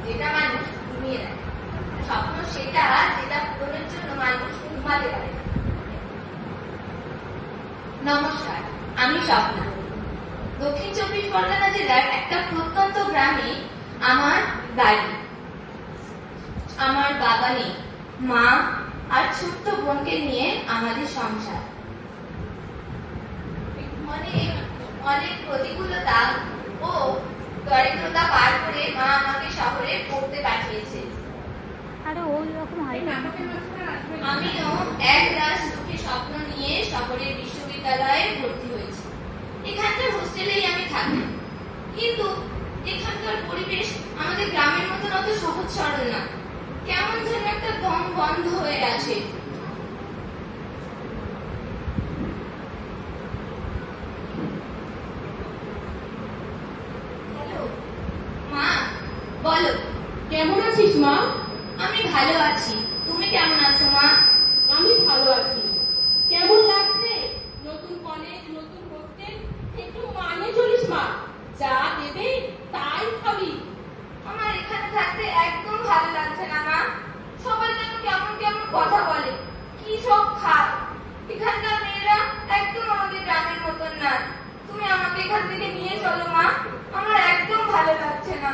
যেটা মানুষ ঘুমিয়ে দেয়। স্বপ্ন সেটা যেটা পূরণের জন্য মানুষ ঘুমাতে পারে। নমস্কার, আমি স্বপ্না। দক্ষিণ 24 পরগনা জেলার একটা প্রত্যন্ত গ্রামে আমার বাড়ি। আমার বাবা নেই, মা আর ছোট্ট বোনকে নিয়ে আমাদের সংসার। অনেক প্রতিকূলতা ও দরিদ্রতা পার করে মা আমাকে শহরে পড়তে পাঠিয়েছে। আমিও এক রাত দুটি স্বপ্ন নিয়ে শহরের বিশ্ববিদ্যালয়ে ভর্তি হয়েছি। এখানকার হোস্টেলেই আমি থাকি, কিন্তু এখানকার পরিবেশ আমাদের গ্রামের মতন অত সহজ সরল না। কেমন যেন একটা দম বন্ধ হয়ে আছে। মা, বলো কেমন আছিস মা? আমি ভালো আছি, তুমি কেমন আছো মা? আমি ভালো আছি। কেমন লাগছে? নতুন কলেজ, নতুন হোস্টেল, একটু মানে চলিস মা। যা দেবে তাই খাবি। আমার এখানে থাকতে একদম ভালো লাগছে না মা। সবাই যেন কেমন কেমন কথা বলে, কি সব খায়। এখানকার মেয়েরা একদম আমাদের গ্রামের মতন না। তুমি আমাকে এখান থেকে নিয়ে চলো মা, আমার একদম ভালো লাগছে না।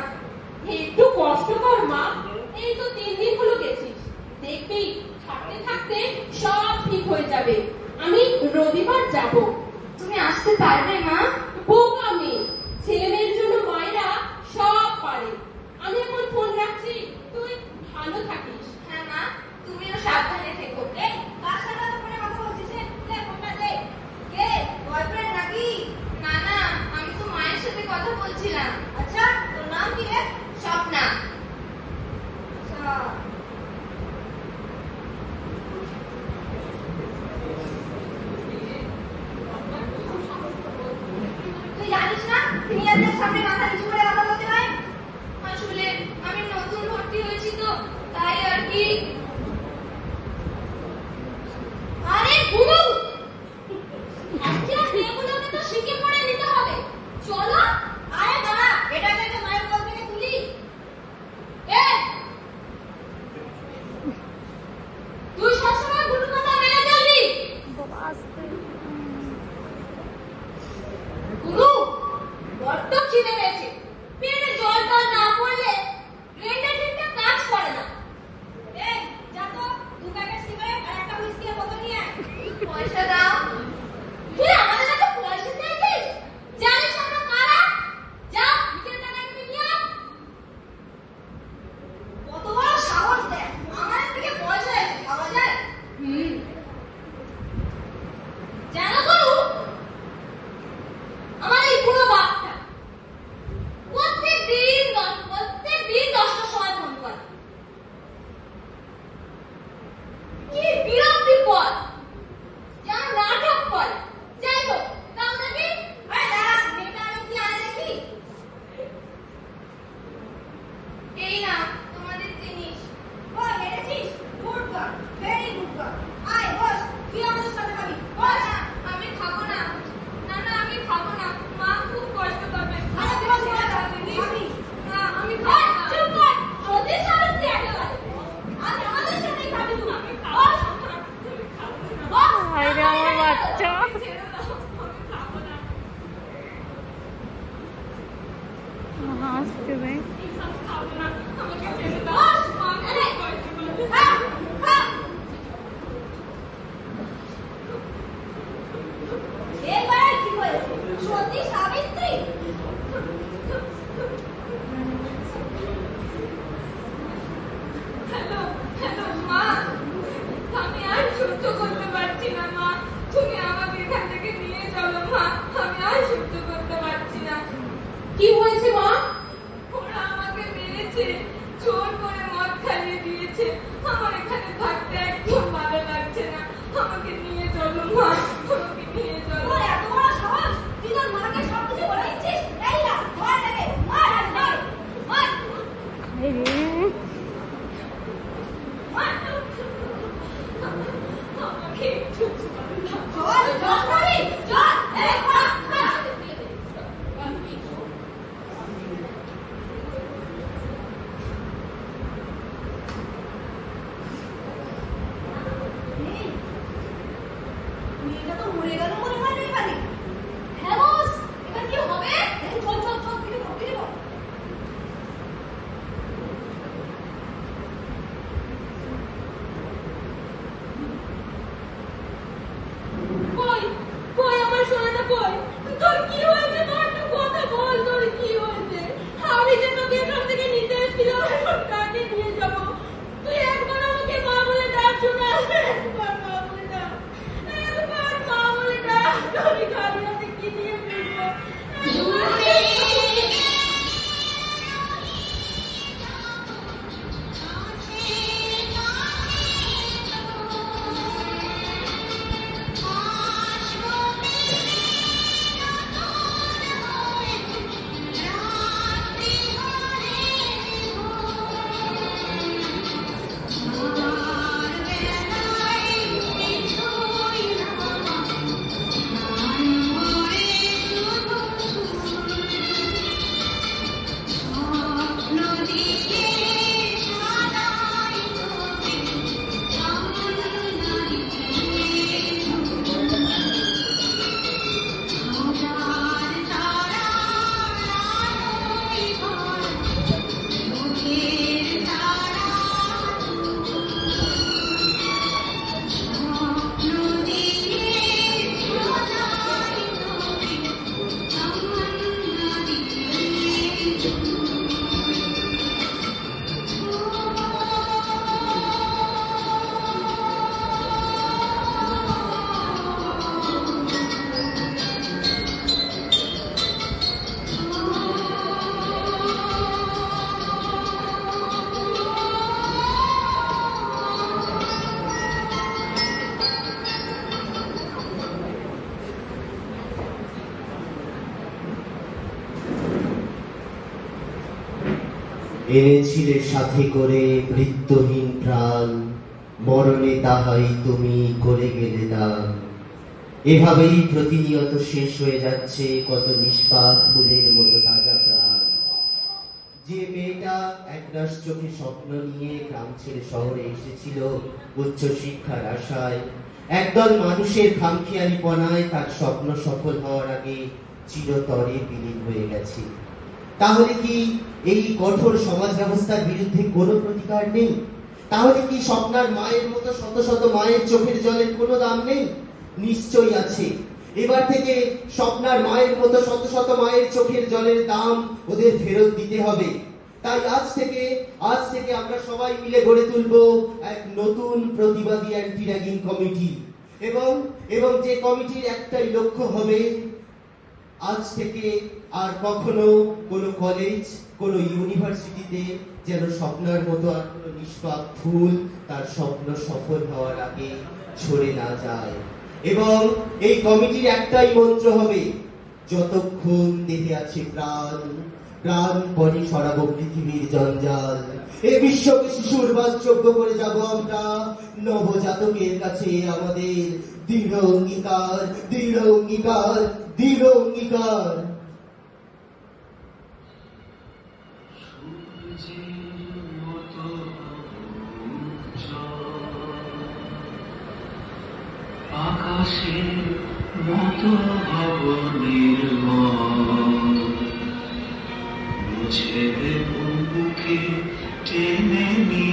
একটু কষ্ট কর মা, এই তো 3 দিন হলো গেছিস। দেখবি থাকতে থাকতে সব ঠিক হয়ে যাবে। আমি রবিবার যাব। তুমি আসতে পারবে মা? বোকা মেয়ে, ছেলে মেয়ের জন্য মায়েরা সব পারে। আমি এখন ফোন রাখছি, তুই ভালো থাকিস। হ্যাঁ মা, তুমিও সাবধানে থেকো। কার সাথে এত ফোনে কথা বলছিস? লে ফোনটা দে। কে, বয়ফ্রেন্ড নাকি? না না, আমি তো মায়ের সাথে কথা বলছিলাম। আচ্ছা, তোর নাম কি রে? স্বপ্না। তুই জানিস না সিনিয়রদের সামনে মাথা নিচু করে কথা বলতে হয়? আসলে আমি নতুন ভর্তি হয়েছি তো, তাই আর কি। আরে গুরু, আজকে এগুলোকে তো শিখে পড়ে নিতে হবে। চলো। আরে দাঁড়া, এটাকে একটা মায়ের কোল থেকে তুলি। তুই সবসময় গুরু কথা মেনে চলবি। গুরু, বড্ড খিদে পেয়েছে। পেটে জল টল না পড়লে ব্রেনটা ঠিকঠাক কাজ করে না। যা তো 2 প্যাকেট সিগারেট আর একটা হুইস্কির বোতল নিয়ে আয়। পয়সা দাও। তুই আমাদের কাছে পয়সা চাইছিস? জানিস আমরা কারা? যা, নিজের টাকা তুমি নিয়ে আয়। কত বড় সাহস দেখ, আমাদের থেকে পয়সা এসে খাওয়া যায়? জানো গুরু, আমার এই পুরো বাপটা প্রত্যেকদিন 10টার সময় ফোন করে। কি বিরক্তিকর, যেন নাটক করে। যাই হোক, তাও নাকি মেয়েটা আমি কি আনে দেখি। এই না তোমাদের জিনিস। মেরেছিস? Good girl, very good girl. আয় বস, তুই আমাদের সাথে খাবি। বস। আমি খাবো না। না না, আমি খাবো না, মা খুব কষ্ট পাবে। আরে বস, খাবি না? আমি খাবো না। চুপ কর, ওদের সাথে তুই একেবারে আজ আমাদের সাথেই খাবি তুই। আমি খাবো না। বস, আরে আমার বাচ্চা। হাসতে দে। সত্যি সাবিত্রী? হ্যালো হ্যালো মা, আমি আর সহ্য করতে পারছি না মা, তুমি আমাকে এখান থেকে নিয়ে চলো মা, আমি আর সহ্য করতে পারছি না। কি হয়েছে মা? ওরা আমাকে মেরেছে, জোর করে মদ খাইয়ে দিয়েছে। আমার এখানে থাকতে একদম ভালো লাগছে না, আমাকে নিয়ে চলো মা, আমাকে নিয়ে চলো। এত বড় সাহস, তুই তোর মাকে সব কিছু বলে দিচ্ছিস? এই না, মার তাকে, মার মার মার মার। আমাকে একটু চল চল করি চল। এই পড়া এনেছিলে সাথে করে বৃত্তহীন প্রাণ, মরণে তাহাই তুমি করে গেলে দান। এভাবেই প্রতিনিয়ত শেষ হয়ে যাচ্ছে কত নিষ্পাপ ফুলের মতো তাজা প্রাণ। যে মেয়েটা একরাশ চোখে স্বপ্ন নিয়ে গ্রাম ছেড়ে শহরে এসেছিল উচ্চ শিক্ষার আশায়, একদল মানুষের খামখেয়ালিপনায় তার স্বপ্ন সফল হওয়ার আগে চিরতরে বিলীন হয়ে গেছে। তাহলে কি এই কঠোর সমাজ ব্যবস্থার বিরুদ্ধে কোনো প্রতিকার নেই? তাহলে কি স্বপ্নার মায়ের মতো শত শত মায়ের চোখের জলের কোনো দাম নেই? নিশ্চয়ই আছে। এবার থেকে স্বপ্নার মায়ের মতো শত শত মায়ের চোখের জলের দাম ওদের ফেরত দিতে হবে। তাই আজ থেকে আমরা সবাই মিলে গড়ে তুলব এক নতুন প্রতিবাদী অ্যান্টি র্যাগিং কমিটি, এবং যে কমিটির একটাই লক্ষ্য হবে, আজ থেকে আর কখনো কোনো কলেজ, কোনো ইউনিভার্সিটিতে যেন স্বপ্নার মতো আর কোনো নিষ্পাপ ফুল তার স্বপ্ন সফল হওয়ার আগে ঝরে না যায়। এবং এই কমিটির একটাই মন্ত্র হবে, যতক্ষণ দেহে আছে প্রাণ, প্রাণ পরে সরাবো পৃথিবীর জঞ্জাল। এ বিশ্বকে শিশুর বাসযোগ্য করে যাব আমরা। নবজাতকের কাছে আমাদের দৃঢ় অঙ্গীকার, দৃঢ় অঙ্গীকার, দৃঢ় অঙ্গীকার। আকাশের মতো হব নির্মল, মুছে দেব বুকে টেনে নিয়ে